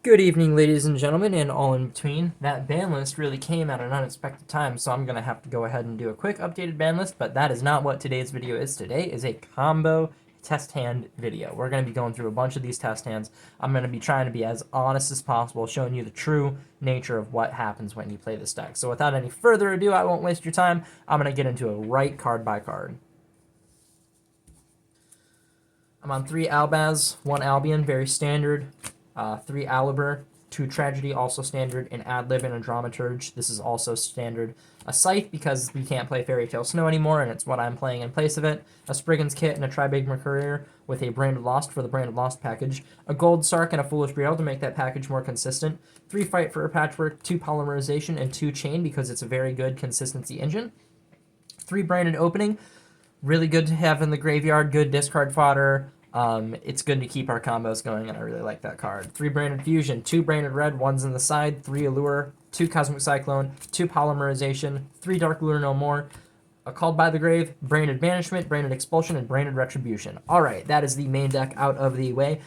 Good evening, ladies and gentlemen, and all in between. That ban list really came at an unexpected time, so I'm going to have to go ahead and do a quick updated ban list, but that is not what today's video is. Today is a combo test hand video. We're going to be going through a bunch of these test hands. I'm going to be trying to be as honest as possible, showing you the true nature of what happens when you play this deck. So without any further ado, I won't waste your time. I'm going to get into it right card by card. I'm on 3 Albaz, 1 Albion, very standard. 3 Aliber, 2 Tragedy, also standard, an Adlib and a Dramaturge. This is also standard. A Scythe, because we can't play Fairy Tale Snow anymore, and it's what I'm playing in place of it. A Spriggan's Kit and a Tribigma Courier with a Branded Lost for the Branded Lost package. A Gold Sark and a Foolish Brielle to make that package more consistent. 3 Fight for a Patchwork, 2 Polymerization, and 2 Chain, because it's a very good consistency engine. 3 Branded Opening, really good to have in the graveyard, good discard fodder. It's good to keep our combos going, and I really like that card. 3 Branded Fusion, 2 Branded Red, 1's in the side, 3 Allure, 2 Cosmic Cyclone, 2 Polymerization, 3 Dark Lure No More, a Called by the Grave, Branded Banishment, Branded Expulsion, and Branded Retribution. Alright, that is the main deck out of the way.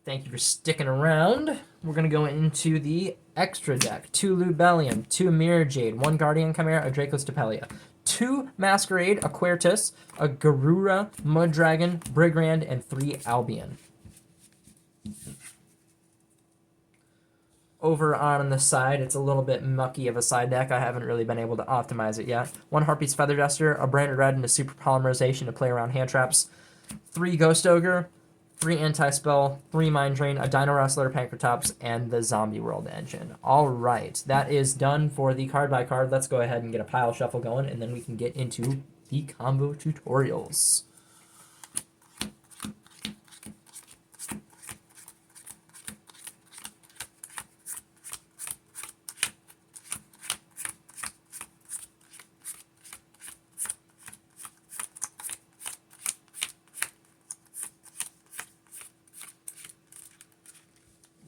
Thank you for sticking around. We're going to go into the extra deck. 2 Lubellium, 2 Mirror Jade, 1 Guardian Chimera, a Draco Stapelia, 2 Masquerade, a Quertus, a Garura, Muddragon, Brigrand, and 3 Albion. Over on the side, it's a little bit mucky of a side deck. I haven't really been able to optimize it yet. 1 Harpy's Feather Duster, a Branded Red, and a Super Polymerization to play around hand traps. 3 Ghost Ogre, 3 Anti-Spell, 3 Mind Drain, a Dino Wrestler, Pankratops, and the Zombie World engine. Alright, that is done for the card by card. Let's go ahead and get a pile shuffle going, and then we can get into the combo tutorials.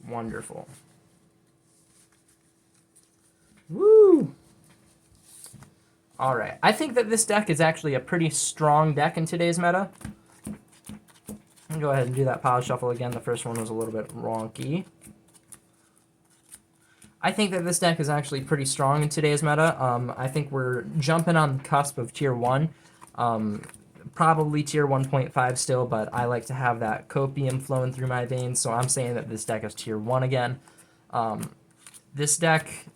Wonderful. Woo! Alright, I think that this deck is actually a pretty strong deck in today's meta. I'll go ahead and do that pile shuffle again. The first one was a little bit wonky. I think that this deck is actually pretty strong in today's meta. I think we're jumping on the cusp of Tier 1. Probably Tier 1.5 still, but I like to have that copium flowing through my veins, so I'm saying that this deck is Tier 1 again. This deck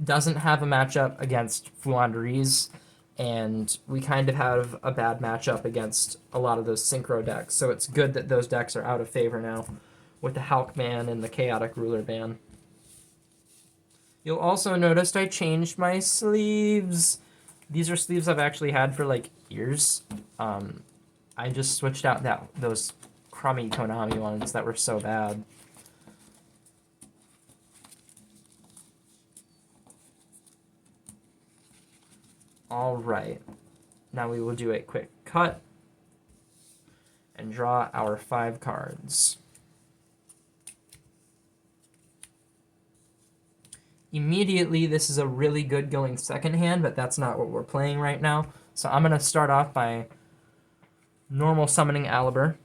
doesn't have a matchup against Fluandereeze, and we kind of have a bad matchup against a lot of those Synchro decks, so it's good that those decks are out of favor now with the Hulk ban and the Chaotic Ruler ban. You'll also notice I changed my sleeves. These are sleeves I've actually had for like years. I just switched out those crummy Konami ones that were so bad. Alright, now we will do a quick cut and draw our 5 cards. Immediately, this is a really good going second hand, but that's not what we're playing right now. So I'm going to start off by normal summoning Aliber.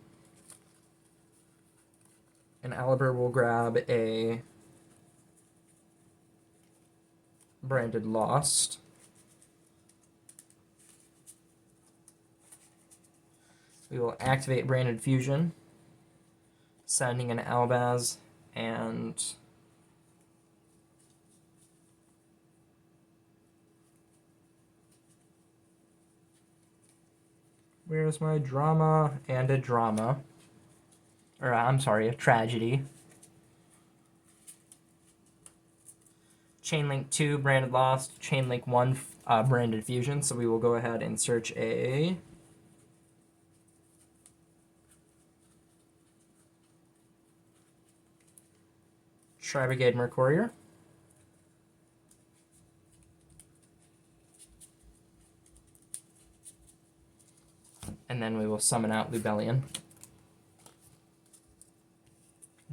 And Aliber will grab a Branded Lost. We will activate Branded Fusion, sending an Albaz and where's my drama? And a drama. Or, I'm sorry, a tragedy. Chainlink 2, Branded Lost. Chainlink 1, Branded Fusion. So we will go ahead and search a Tri-Brigade Mercourier. And then we will summon out Lubellion.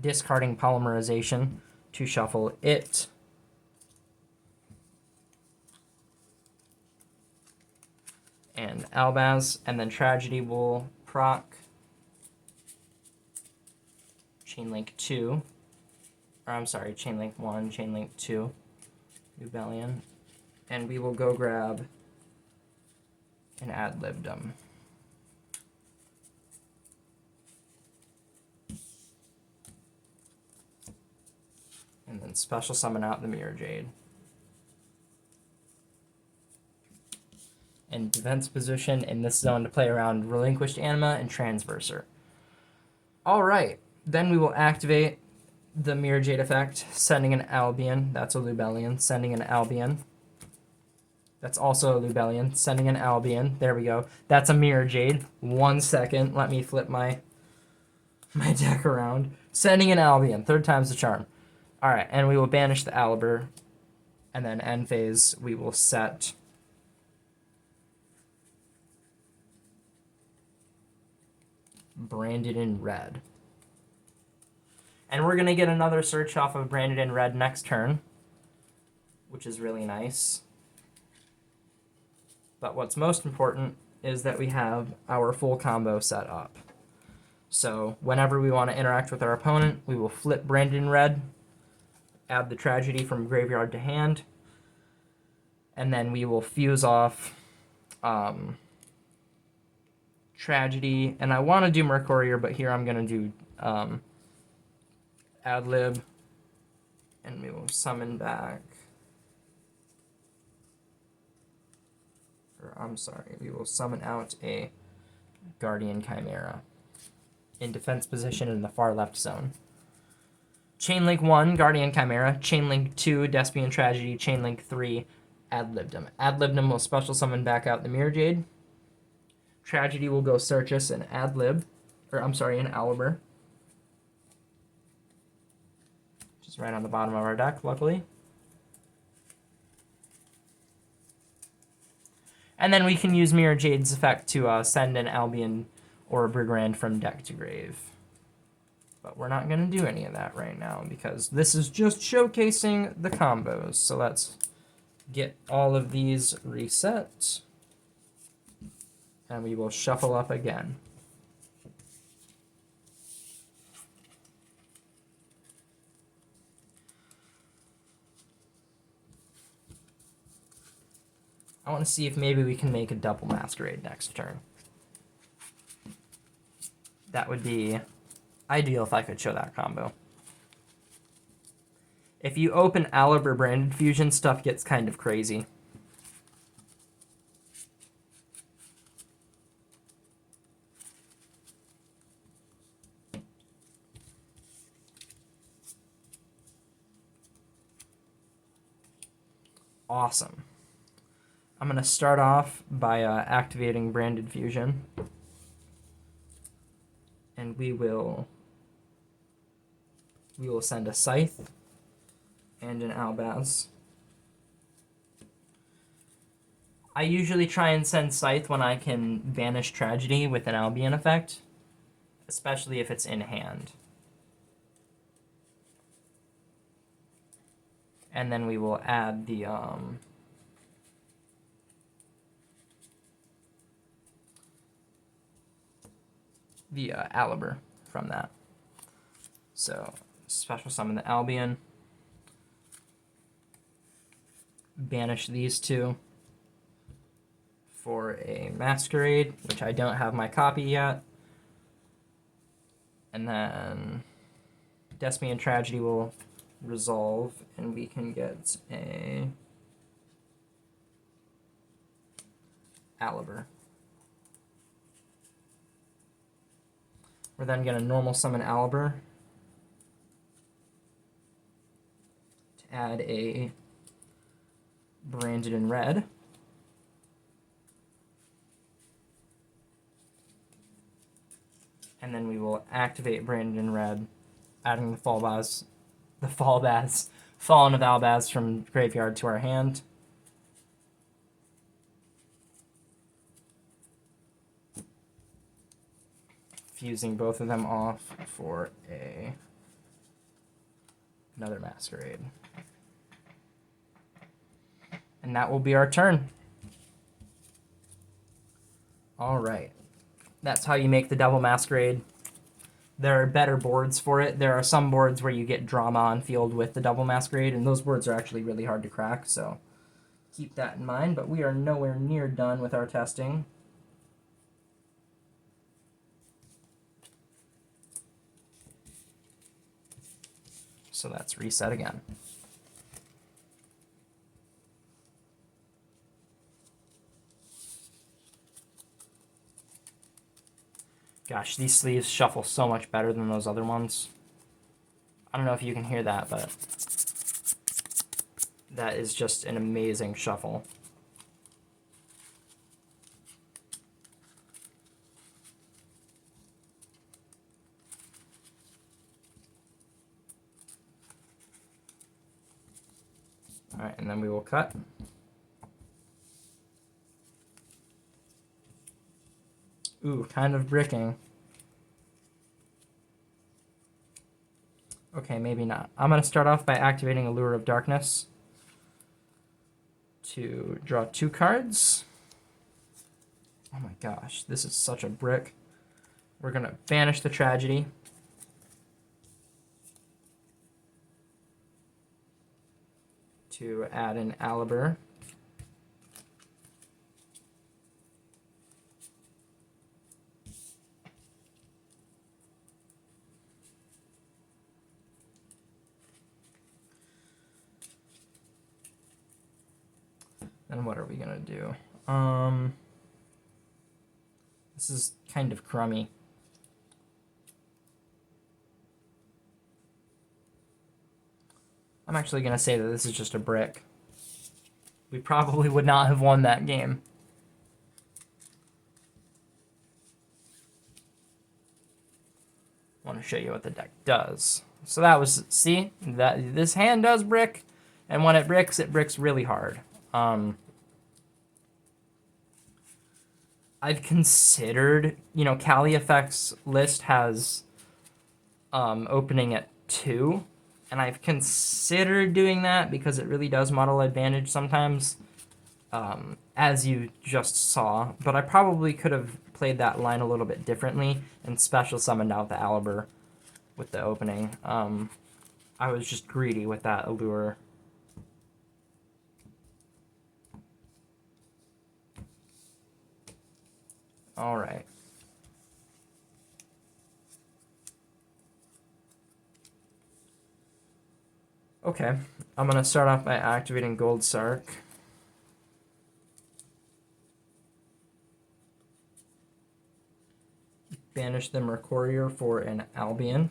Discarding Polymerization to shuffle it. And Albaz, and then Tragedy will proc chain link 2, or I'm sorry, chain link 1, chain link 2, Rebellion, and we will go grab an ad libdom. And then special summon out the Mirror Jade. In defense position in this zone to play around Relinquished Anima and Transverser. Alright, then we will activate the Mirror Jade effect, sending an Albion. That's a Lubellion. Sending an Albion. That's also a Lubellion. Sending an Albion. There we go. That's a Mirror Jade. 1 second. Let me flip my deck around. Sending an Albion. 3rd time's the charm. Alright, and we will banish the Aliber. And then end phase, we will set Branded in Red. And we're going to get another search off of Branded in Red next turn, which is really nice. But what's most important is that we have our full combo set up. So whenever we want to interact with our opponent, we will flip Branded in Red, add the Tragedy from graveyard to hand, and then we will fuse off Tragedy. And I want to do Mercurier, but here I'm going to do ad lib, and we will summon back, or I'm sorry, we will summon out a Guardian Chimera in defense position in the far left zone. Chainlink 1, Guardian Chimera. Chainlink 2, Despian Tragedy. Chainlink 3, Ad Libdom. Ad Libdom will special summon back out the Mirror Jade. Tragedy will go search us an Ad Lib, or I'm sorry, an Aliber. Right on the bottom of our deck, luckily. And then we can use Mirror Jade's effect to send an Albion or a Brigand from deck to grave. But we're not going to do any of that right now because this is just showcasing the combos. So let's get all of these reset. And we will shuffle up again. I want to see if maybe we can make a double Masquerade next turn. That would be ideal if I could show that combo. If you open Aliber Branded Fusion, stuff gets kind of crazy. Awesome. I'm going to start off by activating Branded Fusion. And we will send a Scythe and an Albaz. I usually try and send Scythe when I can banish Tragedy with an Albion effect, especially if it's in hand. And then we will add the Aliber from that. So special summon the Albion, banish these two for a Masquerade, which I don't have my copy yet, and then Despian Tragedy will resolve, and we can get a Aliber. We're then going to normal summon Aliber to add a Branded in Red. And then we will activate Branded in Red, adding the Fallen of Albaz from graveyard to our hand. Fusing both of them off for another Masquerade. And that will be our turn. All right. That's how you make the double Masquerade. There are better boards for it. There are some boards where you get drama on field with the double masquerade, and those boards are actually really hard to crack, so keep that in mind. But we are nowhere near done with our testing. So that's reset again. Gosh, these sleeves shuffle so much better than those other ones. I don't know if you can hear that, but that is just an amazing shuffle. All right, and then we will cut. Ooh, kind of bricking. Okay, maybe not. I'm going to start off by activating Allure of Darkness to draw 2 cards. Oh my gosh, this is such a brick. We're going to banish the Tragedy. To add an Aliber. And what are we gonna do? This is kind of crummy. I'm actually gonna say that this is just a brick. We probably would not have won that game. I want to show you what the deck does. So that was, see, that this hand does brick, and when it bricks really hard. I've considered, you know, Cali Effects list has opening at 2, and I've considered doing that because it really does model advantage sometimes, as you just saw, but I probably could have played that line a little bit differently and special summoned out the Aliber with the opening. I was just greedy with that Allure. All right. Okay, I'm gonna start off by activating Gold Sark. Banish the Mercurier for an Albion.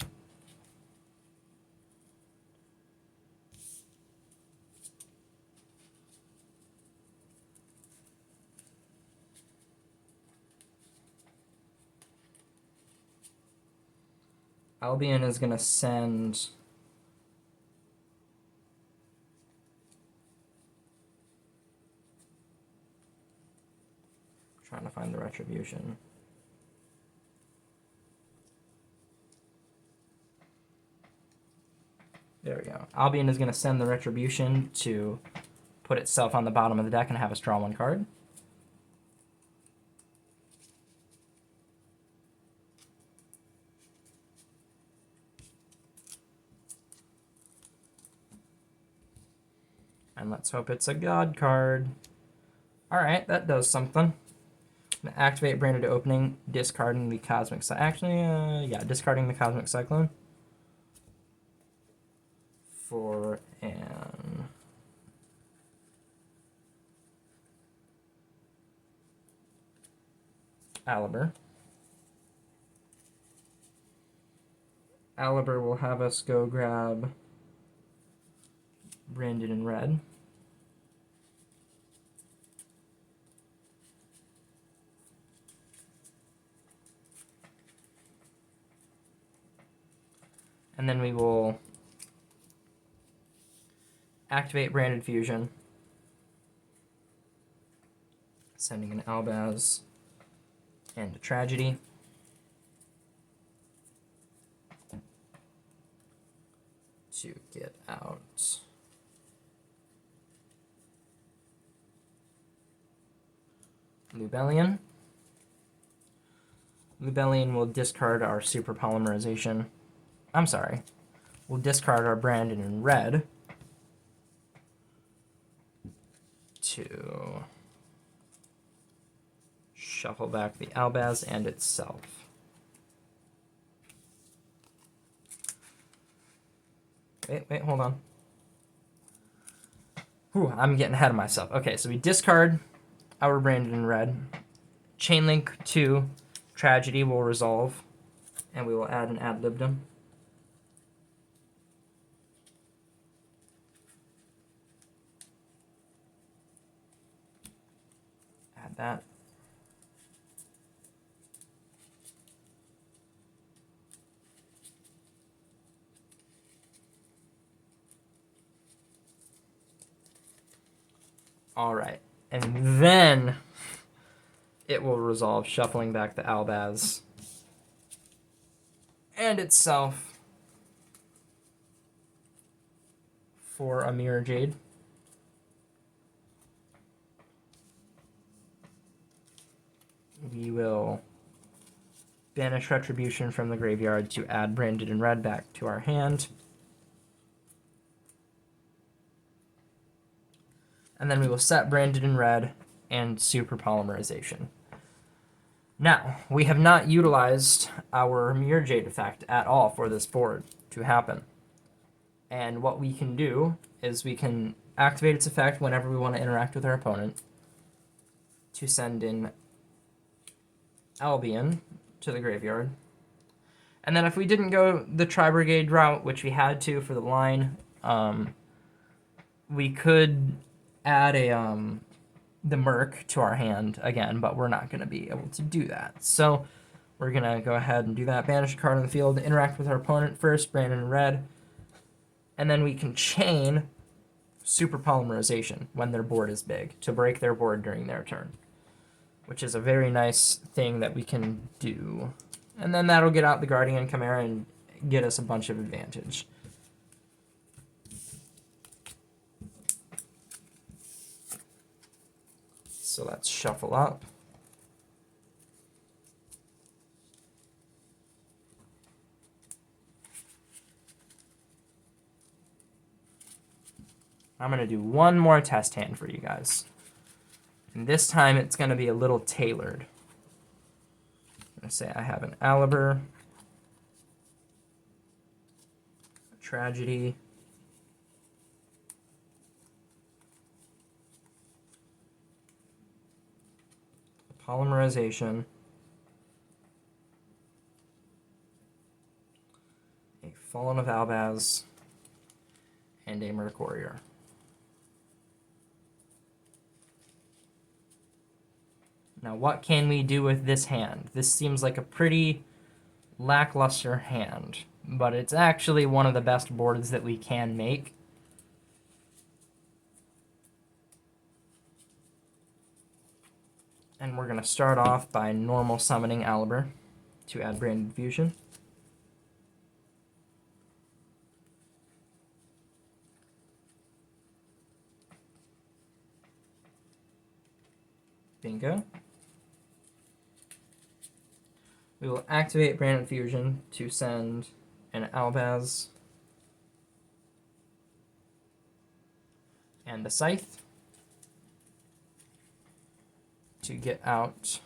Albion is gonna send trying to find the Retribution. There we go. Albion is going to send the Retribution to put itself on the bottom of the deck and have us draw 1 card. And let's hope it's a God card. Alright, that does something. I'm going to activate Branded Opening, discarding the Cosmic Cyclone. Actually, yeah, discarding the Cosmic Cyclone. For an Aliber. Aliber will have us go grab Branded in red. And then we will activate Branded Fusion, sending an Albaz and a Tragedy. To get out Lubellion. Lubellian will discard our super polymerization. I'm sorry. We'll discard our Brandon in red to shuffle back the Albaz and itself. Wait, hold on. Whew, I'm getting ahead of myself. Okay, so we discard our Brandon in red. Chainlink 2 Tragedy will resolve, and we will add an ad libdom. Add that. All right, and then it will resolve, shuffling back the Albaz and itself for a Mirror Jade. We will banish Retribution from the graveyard to add Branded in red back to our hand. And then we will set Branded in red and Super Polymerization. Now, we have not utilized our Mirror Jade effect at all for this board to happen. And what we can do is we can activate its effect whenever we want to interact with our opponent to send in Albion to the graveyard. And then if we didn't go the Tri-Brigade route, which we had to for the line, we could add the Merc to our hand again, but we're not going to be able to do that. So we're going to go ahead and do that. Banish a card on the field, interact with our opponent first, Brandon in red, and then we can chain Super Polymerization when their board is big to break their board during their turn, which is a very nice thing that we can do. And then that'll get out the Guardian Chimera and get us a bunch of advantage. So let's shuffle up. I'm going to do one more test hand for you guys. And this time it's going to be a little tailored. I'm going to say I have an Aliber, a Tragedy, a Polymerization, a Fallen of Albaz, and a Mercurier. Now, what can we do with this hand? This seems like a pretty lackluster hand, but it's actually one of the best boards that we can make. And we're going to start off by normal summoning Aliber to add Branded Fusion. Bingo. We will activate Branded Fusion to send an Albaz and a Scythe to get out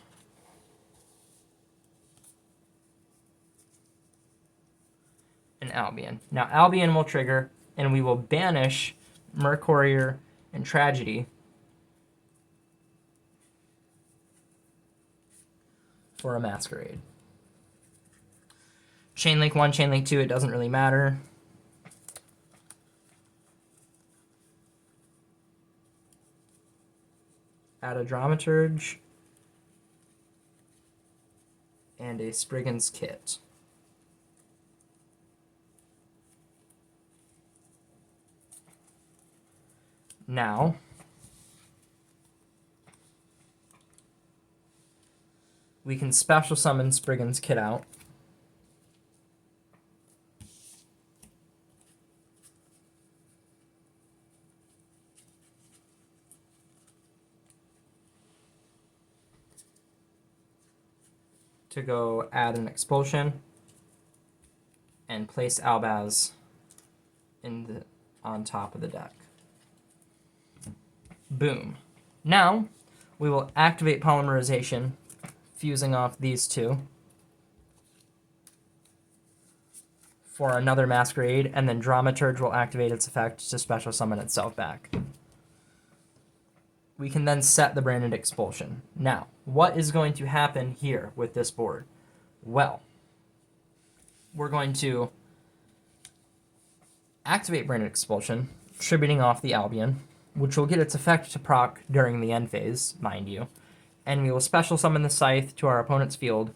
an Albion. Now Albion will trigger, and we will banish Mercurier and Tragedy for a Masquerade. Chainlink 1, Chainlink 2, it doesn't really matter. Add a Dramaturge and a Spriggan's Kit. Now, we can special summon Spriggan's Kit out. To to go add an expulsion and place Albaz on top of the deck. Boom. Now, we will activate polymerization, fusing off these two for another Masquerade, and then Dramaturge will activate its effect to special summon itself back. We can then set the branded expulsion. Now, what is going to happen here with this board? Well, we're going to activate branded expulsion, tributing off the Albion, which will get its effect to proc during the end phase, mind you, and we will special summon the Scythe to our opponent's field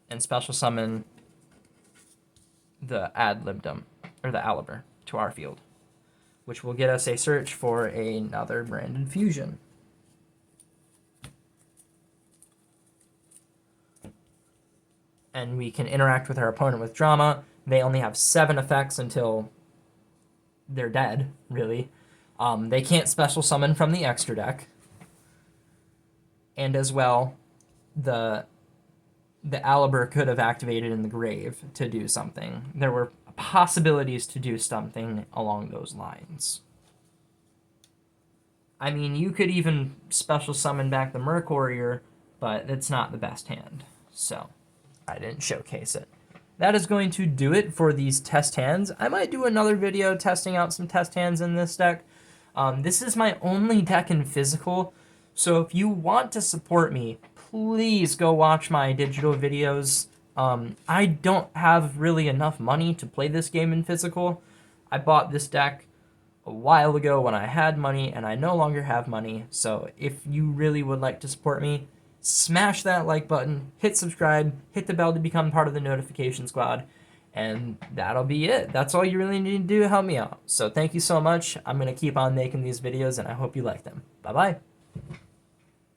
and special summon the ad libdom, or the Aliber, to our field, which will get us a search for another branded fusion. And we can interact with our opponent with drama. They only have 7 effects until they're dead, really. They can't special summon from the extra deck. And as well, the Aliber could have activated in the grave to do something. There were possibilities to do something along those lines. I mean, you could even special summon back the Merc Warrior, but it's not the best hand, so I didn't showcase it. That is going to do it for these test hands. I might do another video testing out some test hands in this deck. This is my only deck in physical, so if you want to support me, please go watch my digital videos. I don't have really enough money to play this game in physical. I bought this deck a while ago when I had money, and I no longer have money, so if you really would like to support me, smash that like button, hit subscribe, hit the bell to become part of the notification squad, and that'll be it. That's all you really need to do to help me out. So thank you so much. I'm going to keep on making these videos, and I hope you like them. Bye-bye.